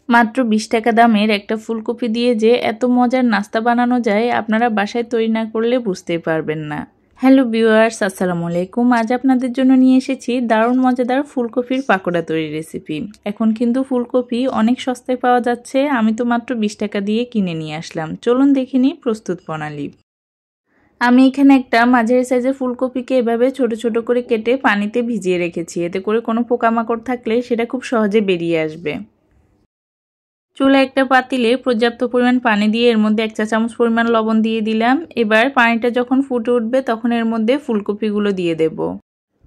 মাত্র 20 টাকা দামের একটা ফুলকপি দিয়ে যে এত মজার নাস্তা বানানো যায় আপনারা বাসায় তৈরি না করলে বুঝতেই পারবেন না। হ্যালো ভিউয়ার্স, আসসালামু আলাইকুম। আজ আপনাদের জন্য নিয়ে এসেছি দারুণ মজাদার ফুলকপির পাকোড়া তৈরির রেসিপি। এখন কিন্তু ফুলকপি অনেক সস্তায় পাওয়া যাচ্ছে। আমি তো মাত্র 20 টাকা দিয়ে কিনে নিয়ে আসলাম। চলুন দেখে নিই প্রস্তুত প্রণালী। আমি এখানে একটা মাঝারি সাইজের ফুলকপিকে এভাবে ছোট ছোট করে কেটে পানিতে ভিজিয়ে রেখেছি। এতে করে কোনো পোকামাকড় থাকলে সেটা খুব সহজে বেরিয়ে আসবে। চুলায় একটা পাতিলে পর্যাপ্ত পরিমাণ পানি দিয়ে এর মধ্যে 1 চা চামচ পরিমাণ লবণ দিয়ে দিলাম। এবার পানিটা যখন ফুটে উঠবে তখন এর মধ্যে ফুলকপিগুলো দিয়ে দেব।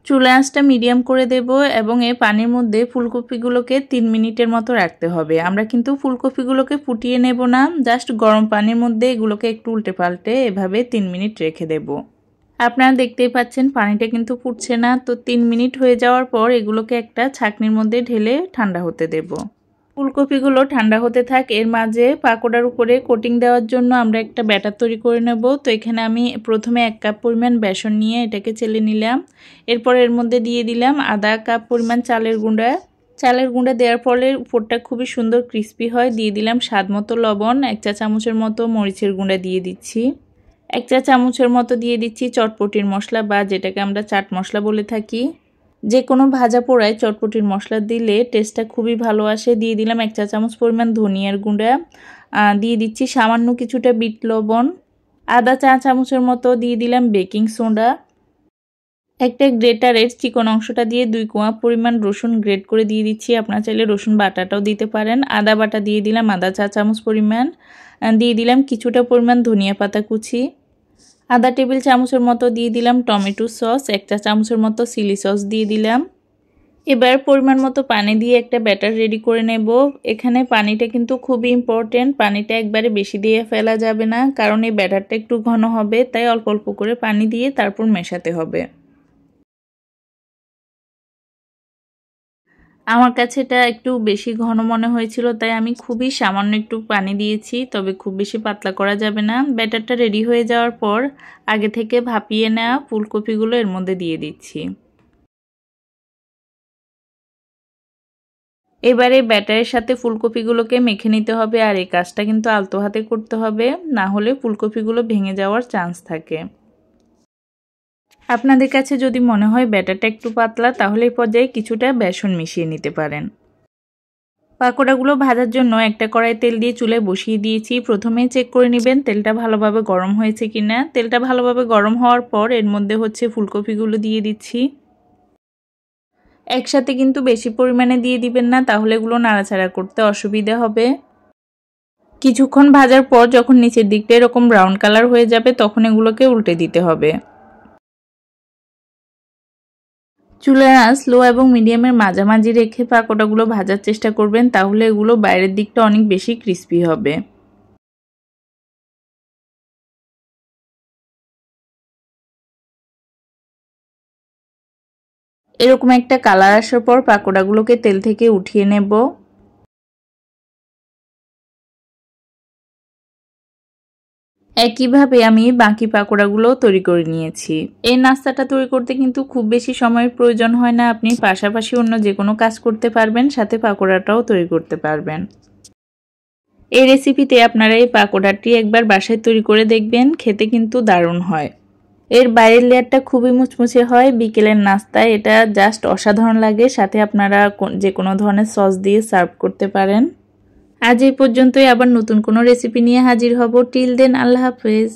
চুলা আঁচটা মিডিয়াম করে দেব এবং এই পানির মধ্যে ফুলকপিগুলোকে 3 মিনিটের মতো রাখতে হবে। আমরা কিন্তু ফুলকপিগুলোকে ফুটিয়ে নেব না, জাস্ট গরম পানির মধ্যে এগুলোকে একটু উল্টে পাল্টে এভাবে 3 মিনিট রেখে দেব। আপনারা দেখতেই পাচ্ছেন পানিটা কিন্তু ফুটছে না। তো 3 মিনিট হয়ে যাওয়ার পর এগুলোকে একটা ছাঁকনির মধ্যে ঢেলে ঠান্ডা হতে দেব। ফুলকপিগুলো ঠান্ডা হতে থাক, এর মাঝে পাকোড়ার উপরে কোটিং দেওয়ার জন্য আমরা একটা ব্যাটার তৈরি করে নেব। তো এখানে আমি প্রথমে 1 কাপ পরিমাণ বেসন নিয়ে এটাকে চেলে নিলাম। এরপর এর মধ্যে দিয়ে দিলাম আধা কাপ পরিমাণ চালের গুঁড়া। চালের গুঁড়া দেওয়ার ফলে উপরটা খুবই সুন্দর ক্রিস্পি হয়। দিয়ে দিলাম স্বাদ মতো লবণ, 1 চা চামচের মতো মরিচের গুঁড়া দিয়ে দিচ্ছি। 1 চা চামচের মতো দিয়ে দিচ্ছি চটপটির মশলা বা যেটাকে আমরা চাট মশলা বলে থাকি। যে কোনো ভাজা পোড়ায় চটপটির মশলা দিলে টেস্টটা খুবই ভালো আসে। দিয়ে দিলাম 1 চা চামচ পরিমাণ ধনিয়ার গুঁড়া, দিয়ে দিচ্ছি সামান্য কিছুটা বিট লবণ, আধা চা চামচের মতো দিয়ে দিলাম বেকিং সোডা। একটা গ্রেটারের চিকন অংশটা দিয়ে 2 কোয়া পরিমাণ রসুন গ্রেট করে দিয়ে দিচ্ছি। আপনারা চাইলে রসুন বাটাটাও দিতে পারেন। আদা বাটা দিয়ে দিলাম আধা চা চামচ পরিমাণ, দিয়ে দিলাম কিছুটা পরিমাণ ধনিয়া পাতা কুচি, আধা টেবিল চামচের মতো দিয়ে দিলাম টমেটো সস, 1 চা চামচের মতো চিলি সস দিয়ে দিলাম। এবার পরিমাণ মতো পানি দিয়ে একটা ব্যাটার রেডি করে নেব। এখানে পানিটা কিন্তু খুবই ইম্পর্টেন্ট, পানিটা একবারে বেশি দিয়ে ফেলা যাবে না, কারণ এই ব্যাটারটা একটু ঘন হবে, তাই অল্প অল্প করে পানি দিয়ে তারপর মেশাতে হবে। আমার কাছে এটা একটু বেশি ঘন মনে হয়েছিল, তাই আমি খুবই সামান্য একটু পানি দিয়েছি, তবে খুব বেশি পাতলা করা যাবে না। ব্যাটারটা রেডি হয়ে যাওয়ার পর আগে থেকে ভাপিয়ে নেওয়া ফুলকপিগুলো এর মধ্যে দিয়ে দিচ্ছি। এবারে ব্যাটারের সাথে ফুলকপিগুলোকে মেখে নিতে হবে, আর এই কাজটা কিন্তু আলতো হাতে করতে হবে, না হলে ফুলকপিগুলো ভেঙে যাওয়ার চান্স থাকে। আপনাদের কাছে যদি মনে হয় ব্যাটারটা একটু পাতলা, তাহলে এই পর্যায়ে কিছুটা বেসন মিশিয়ে নিতে পারেন। পাকোড়াগুলো ভাজার জন্য একটা কড়াই তেল দিয়ে চুলায় বসিয়ে দিয়েছি। প্রথমেই চেক করে নেবেন তেলটা ভালোভাবে গরম হয়েছে কিনা। তেলটা ভালোভাবে গরম হওয়ার পর এর মধ্যে ফুলকপিগুলো দিয়ে দিচ্ছি। একসাথে কিন্তু বেশি পরিমাণে দিয়ে দিবেন না, তাহলে এগুলো নাড়াচাড়া করতে অসুবিধা হবে। কিছুক্ষণ ভাজার পর যখন নিচের দিকটা এরকম ব্রাউন কালার হয়ে যাবে তখন এগুলোকে উল্টে দিতে হবে। চুলার আঁচ লো এবং মিডিয়ামের মাঝামাঝি রেখে পাকোড়াগুলো ভাজার চেষ্টা করবেন, তাহলে এগুলো বাইরের দিকটা অনেক বেশি ক্রিস্পি হবে। এরকম একটা কালার আসার পর পাকোড়াগুলোকে তেল থেকে উঠিয়ে নেব। একইভাবে আমি বাকি পাকোড়াগুলো তৈরি করে নিয়েছি। এই নাস্তাটা তৈরি করতে কিন্তু খুব বেশি সময়ের প্রয়োজন হয় না। আপনি পাশাপাশি অন্য যে কোনো কাজ করতে পারবেন, সাথে পাকোড়াটাও তৈরি করতে পারবেন। এই রেসিপিতে আপনারা এই পাকোড়াটি একবার বাসায় তৈরি করে দেখবেন, খেতে কিন্তু দারুণ হয়। এর বাইরের লেয়ারটা খুবই মুচমুচে হয়। বিকেলের নাস্তায় এটা জাস্ট অসাধারণ লাগে। সাথে আপনারা যে কোনো ধরনের সস দিয়ে সার্ভ করতে পারেন। আজ এই পর্যন্তই, আবার নতুন কোনো রেসিপি নিয়ে হাজির হব। টিল দেন, আল্লাহ হাফেজ।